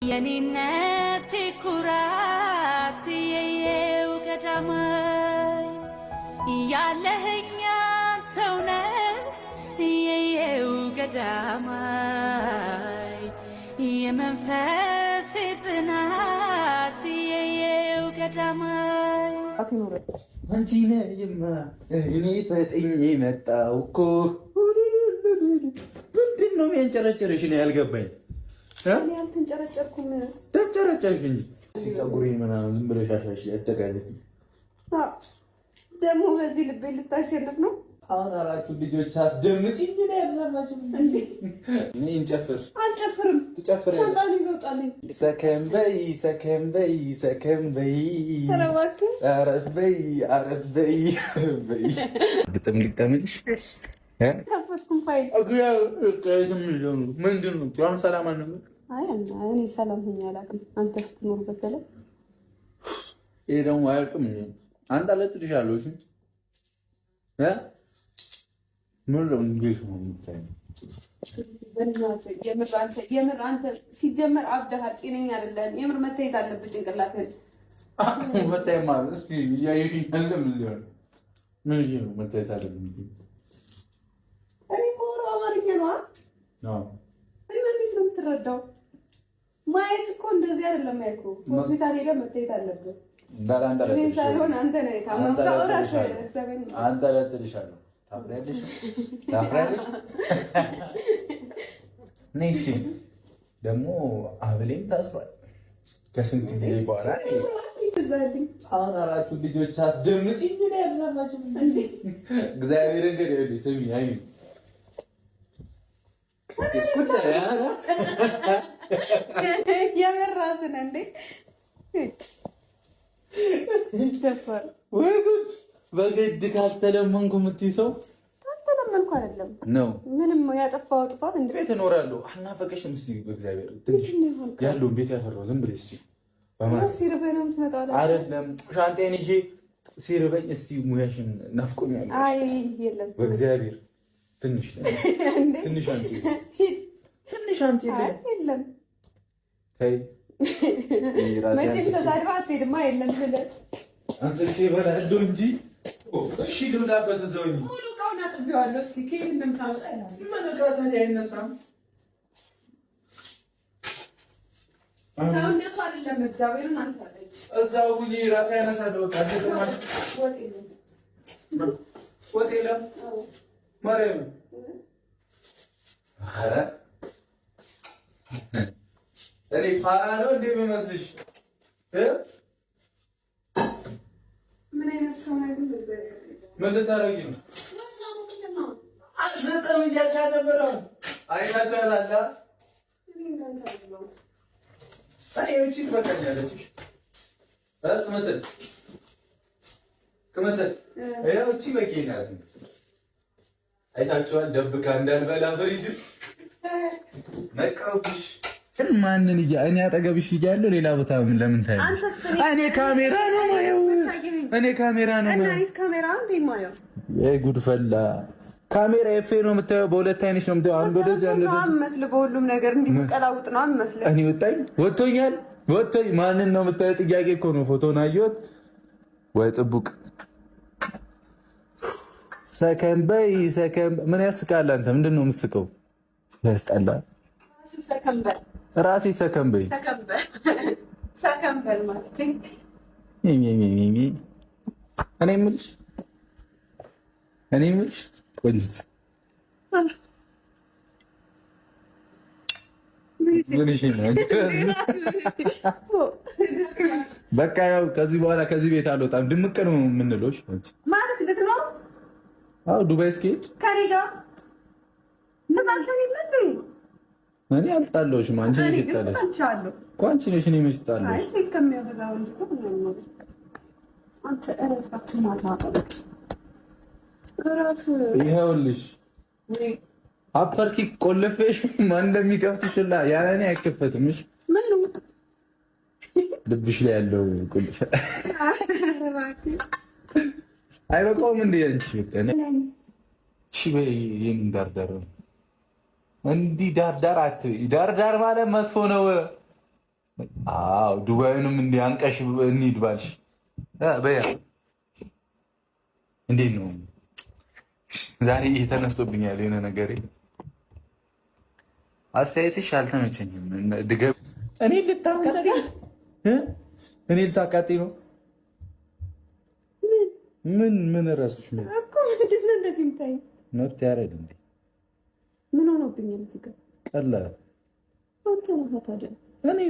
የኔነት ኩራት የየው ገዳማይ ያለህኛ ሰውነ የየው ገዳማይ የመንፈስ ጽናት የየው ገዳማይ አንቺ ነኝማ እኔ ፈጥኜ መጣሁ እኮ ምንድን ነው የሚያንጨረጭርሽ? እኔ ያልገባኝ እኔ አልተንጨረጨርኩም። ተንጨረጨርሽ እንጂ ፀጉሬ ምናምን ዝም ብለሽ አሻሽ ያጨቃለሽ። ደግሞ በዚህ ልቤ ልታሸንፍ ነው። አሁን አራቱ ልጆች አስደምጪኝ። ምን ያልሰማችም እንዴ? እኔ እንጨፍር። አልጨፍርም። ትጨፍራለሽ? ሻንጣን ይዘውጣልኝ። ሰከም በይ ሰከም በይ ሰከም በይ አረፍ በይ አረፍ በይ አረፍ በይ። ግጥም ልቀምልሽ? ታፈስኩም ፋይል ምንድን ነው? አሁን ሰላም አልነበረ? አይ እኔ ሰላም ሆኜ አላውቅም። አንተ ስትኖር በተለይ ይሄ ደግሞ አያውቅም። አንተ አለጥልሻለሁ። እሺ ምን ነው እንዴት ነው የምታየው? የምር አንተ ሲጀመር አብደሃል። ጤነኛ አይደለም። የምር መታየት አለብህ ጭንቅላትህን። መታየት ማለት እስኪ እያየሽኝ አይደለም? ምን ነው መታየት አለብኝ? እኔ ሞሮ አማርኛ ነው። እኔ እንዴት ነው የምትረዳው? ማየት እኮ እንደዚህ አይደለም ያልኩህ። ሆስፒታል ሄደህ መታየት አለብህ። እኔ ሳይሆን አንተ ነህ የታመምከው። አንተ ለጥልሻለሁ። ታፍሪያለሽ? ታፍሪያለሽ? ነይ እስኪ ደግሞ አብሌም ታስሯል ከስንት ጊዜ በኋላ። አሁን አራቱ ልጆች አስደምጪኝ። ምን ያልሰማችም እንዴ? እግዚአብሔር እንግዲህ ስሚ አይ የምር ራስን እንዴ ደፋር ወይ ጉድ! በግድ ካልተለመንኩ የምትይ ሰው አልተለመንኩ አይደለም ነው። ምንም ያጠፋው ጥፋት እንዴ ቤት እኖራለሁ። አናፈቀሽም? እስቲ በእግዚአብሔር ያለውን ቤት ያፈራው ዝም ብለሽ እስቲ በማለት ሲርበኝ ነው የምትመጣው አይደለም? ሻንጤን ይዤ ሲርበኝ እስቲ ሙያሽን ናፍቆኛል። አይ የለም በእግዚአብሔር ትንሽ ትንሽ አንቺ ትንሽ አንቺ የለም ተይ መቼም ተዛድባ አትሄድማ። የለም ስልህ አንስቼ እበላለሁ እንጂ እሺ ልብላበት እዛው ሙሉ እቃውን አጥቤዋለሁ። እስኪ ከየት እንደምታመጣ ምን እቃ ታዲያ አይነሳም? አሁን እንደሱ አይደለም። እግዚአብሔርን አንተ አለች እዛው ሁኚ። ራሴ ያነሳለሁ። በቃ ወጥ የለም ማርያም። ኧረ እኔ ፋራ ነው እንዴ የሚመስልሽ? ምን አይነት ሰው ነው? ምን ልታረጊ ነው? አልሰጠም እያልሽ ነበረ። አይናቸው ያላላ እኔ ውጪ ትበቃኛለች። ቅመጥል ቅመጥል ይኸው ውጪ በቂ ናት። አይታችኋል። ደብቃ እንዳልበላ ፍሪጅ ውስጥ ነቃውብሽ። ማንን እኔ አጠገብሽ እያለሁ ሌላ ቦታ ለምን ታይ? እኔ ካሜራ ነው ማየው። እኔ ካሜራ ነው ማየው። እናይስ ካሜራ እንዴ ማየው? ጉድ ፈላ። ካሜራ ኤፍ ነው የምታየው። በሁለት አይነሽ ነው የምታየው። አንድ ወደዚህ አንድ ወደዚህ መስል በሁሉም ነገር እንዲቀላውጥ ነው መስል። እኔ ወጥቶኛል። ማንን ነው የምታየው? ጥያቄ እኮ ነው። ፎቶን አየሁት ወይ ጥቡቅ። ሰከም በይ ሰከም። ምን ያስቃል? አንተ ምንድን ነው የምትስቀው? ያስጠላል። ራሴ ሰከም በይ ሰከም በል ማለት እኔ የምልሽ ቆንጅት በቃ ያው ከዚህ በኋላ ከዚህ ቤት አልወጣም። ድምቅ ነው የምንለው ማለት ልትኖር? አዎ ዱባይ እስኪሄድ ከእኔ ጋር እኔ አልጣለሁሽም። አንቺ ነሽ የጣለሽ እኮ አንቺ ነሽ። እኔ መች ጣለሽ? አይ ሴት ከሚያበዛው እንጂ እኮ አንተ እረፍ፣ አትማታጠጥ እረፍ። ይኸውልሽ አፐር ኪክ ቆልፌሽ ማን እንደሚከፍትሽላ ያለ እኔ አይከፈትም። እሺ ምን ነው ልብሽ ላይ ያለው ቁልፍ አይበቃውም እንዴ? አንቺ በቃ እሺ በይ። ይሄን ዳርዳር እንዲህ ዳርዳር አትበይ። ዳርዳር ማለት መጥፎ ነው። አዎ ዱባዩንም እንዲያንቀሽ እንሂድ ባልሽ በያ እንዴት ነው ዛሬ ተነስቶብኛል የሆነ ነገር አስተያየትሽ አልተመቸኝም ድገብ እኔ ልታቃጥይ ነው ምን እረስሽ ነው እኮ ምንድን ነው እንደዚህ የምታይ መብት ያረድ እንዴ ምን ሆኖብኛል እዚህ ጋር ቀላል አንተ ነህ ታዲያ እኔ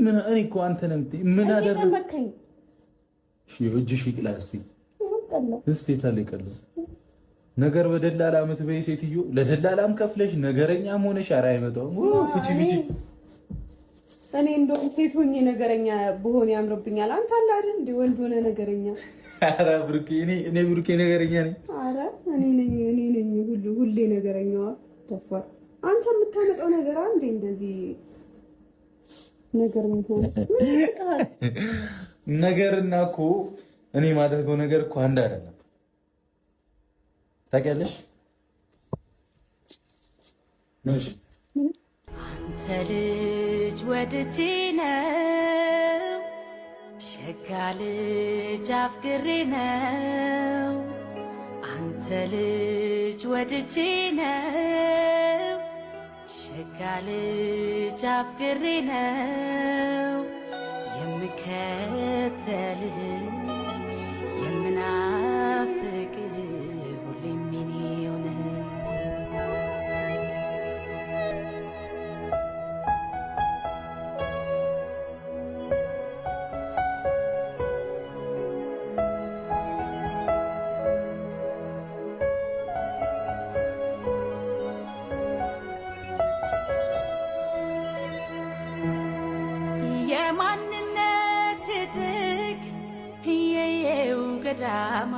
እኮ አንተ ነህ ምን አደረግ ተመከኝ እሺ እጅሽ ይቅላ እስቲ ታለ ይቀለው ነገር በደላላ አመትበይ ሴትዮ ለደላላም ከፍለሽ ነገረኛም ሆነሽ ኧረ አይመጣውም ፍቺ እኔ እንደውም ሴት ሆኜ ነገረኛ ብሆን ያምርብኛል አንተ አለ አይደል እንደ ወንድ ሆነ ነገረኛ ኧረ ብሩኬ እኔ ብሩኬ ነገረኛ ነኝ ኧረ እኔ ነኝ ሁሌ ነገረኛዋ ደፋር አንተ የምታመጣው ነገር አንዴ እንደዚህ ነገር ምን ሆነ ነገርና እኮ እኔ ማደርገው ነገር እኮ አንድ አይደለም ታውቂያለሽ ምንሽ አንተ ልጅ ወድጄ ነው ሸጋ ልጅ አፍቅሬ ነው አንተ ልጅ ወድጄ ነው ሸጋ ልጅ አፍቅሬ ነው የምከተልህ የምናፍቅህ ሁሌም የኔው ነህ የማንነት ጥግ የየው ገዳማይ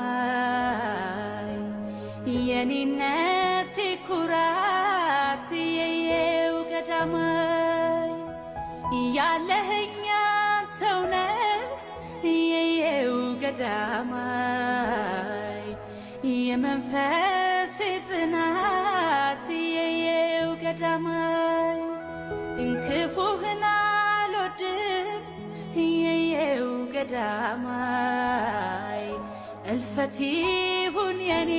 የኔነት ኩራት የየው ገዳማይ ያለህኛ ተውነ የየው ገዳማይ የመንፈስ ጽናት የየው ገዳማይ እንክፉህና አልወድም የየው ገዳማይ እልፈት ይሁን የኔ